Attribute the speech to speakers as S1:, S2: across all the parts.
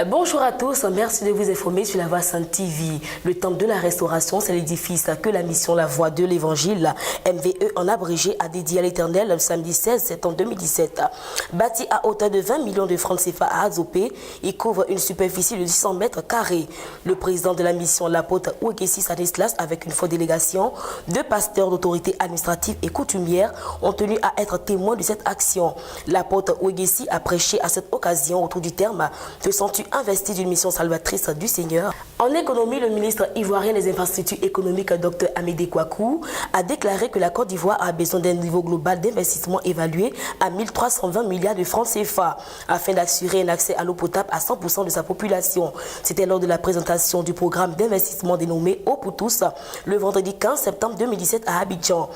S1: Bonjour à tous, merci de vous informer sur la Voix Sainte TV. Le temple de la restauration, c'est l'édifice que la mission La Voix de l'Évangile, MVE en abrégé, a dédié à l'Éternel le samedi 16 septembre 2017. Bâti à hauteur de 20 millions de francs CFA à Azopé, il couvre une superficie de 600 mètres carrés. Le président de la mission, l'apôtre Ouekessi Stanislas, avec une forte délégation de pasteurs, d'autorités administratives et coutumières, ont tenu à être témoins de cette action. L'apôtre Ouekessi a prêché à cette occasion autour du terme « Te sens-tu investi d'une mission salvatrice du Seigneur ?» En économie, le ministre ivoirien des infrastructures économiques, Dr Amédée Kouakou, a déclaré que la Côte d'Ivoire a besoin d'un niveau global d'investissement évalué à 1320 milliards de francs CFA afin d'assurer un accès à l'eau potable à 100% de sa population. C'était lors de la présentation du programme d'investissement dénommé Eau pour tous le vendredi 15 septembre 2017 à Abidjan.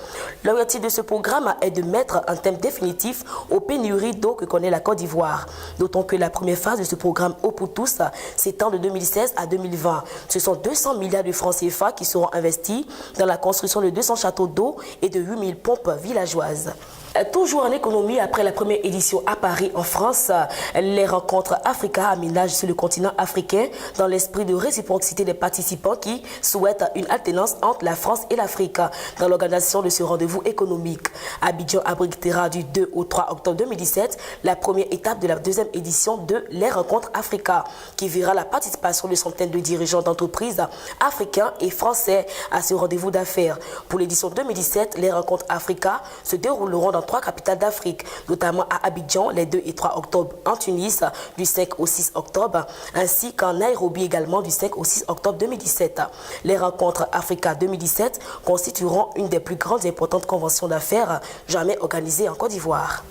S1: L'objectif de ce programme est de mettre un thème définitif aux pénuries d'eau que connaît la Côte d'Ivoire. D'autant que la première phase de ce programme Eau pour tous s'étend de 2016 à 2020. Ce sont 200 milliards de francs CFA qui seront investis dans la construction de 200 châteaux d'eau et de 8000 pompes villageoises. Toujours en économie, après la première édition à Paris, en France, les rencontres Africa aménagent sur le continent africain dans l'esprit de réciprocité des participants qui souhaitent une alternance entre la France et l'Afrique dans l'organisation de ce rendez-vous économique. Abidjan abritera du 2 au 3 octobre 2017 la première étape de la deuxième édition de les rencontres Africa, qui verra la participation de centaines de dirigeants d'entreprises africains et français à ce rendez-vous d'affaires. Pour l'édition 2017, les rencontres Africa se dérouleront dans 3 capitales d'Afrique, notamment à Abidjan les 2 et 3 octobre, en Tunis du 5 au 6 octobre, ainsi qu'en Nairobi également du 5 au 6 octobre 2017. Les rencontres Africa 2017 constitueront une des plus grandes et importantes conventions d'affaires jamais organisées en Côte d'Ivoire.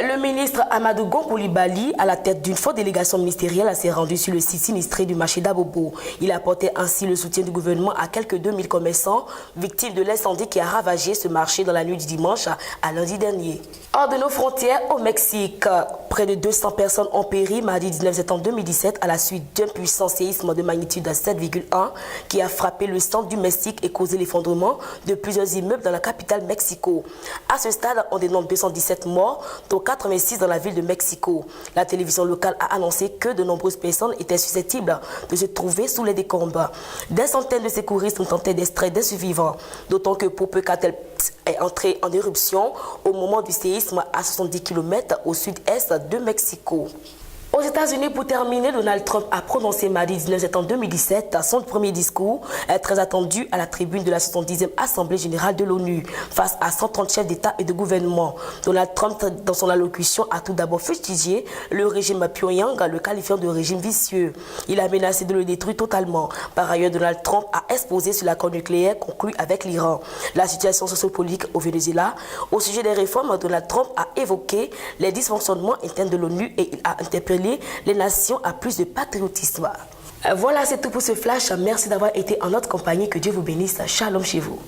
S1: Le ministre Amadou Gon Coulibaly, à la tête d'une forte délégation ministérielle, s'est rendu sur le site sinistré du marché d'Abobo. Il a apporté ainsi le soutien du gouvernement à quelques 2000 commerçants victimes de l'incendie qui a ravagé ce marché dans la nuit du dimanche à lundi dernier. Hors de nos frontières, au Mexique, près de 200 personnes ont péri mardi 19 septembre 2017 à la suite d'un puissant séisme de magnitude 7,1 qui a frappé le centre du Mexique et causé l'effondrement de plusieurs immeubles dans la capitale Mexico. À ce stade, on dénombre 217 morts, dont 86 dans la ville de Mexico. La télévision locale a annoncé que de nombreuses personnes étaient susceptibles de se trouver sous les décombres. Des centaines de secouristes ont tenté d'extraire des survivants, d'autant que Popocatépetl est entré en éruption au moment du séisme à 70 km au sud-est de Mexico. Aux États-Unis, pour terminer, Donald Trump a prononcé mardi 19 septembre 2017 son premier discours très attendu à la tribune de la 70e Assemblée générale de l'ONU face à 130 chefs d'État et de gouvernement. Donald Trump, dans son allocution, a tout d'abord fustigé le régime Pyongyang, le qualifiant de régime vicieux. Il a menacé de le détruire totalement. Par ailleurs, Donald Trump a exposé sur l'accord nucléaire conclu avec l'Iran. La situation sociopolitique au Venezuela. Au sujet des réformes, Donald Trump a évoqué les dysfonctionnements internes de l'ONU et il a interpellé les nations à plus de patriotisme. Voilà, c'est tout pour ce flash. Merci d'avoir été en notre compagnie. Que Dieu vous bénisse. Shalom chez vous.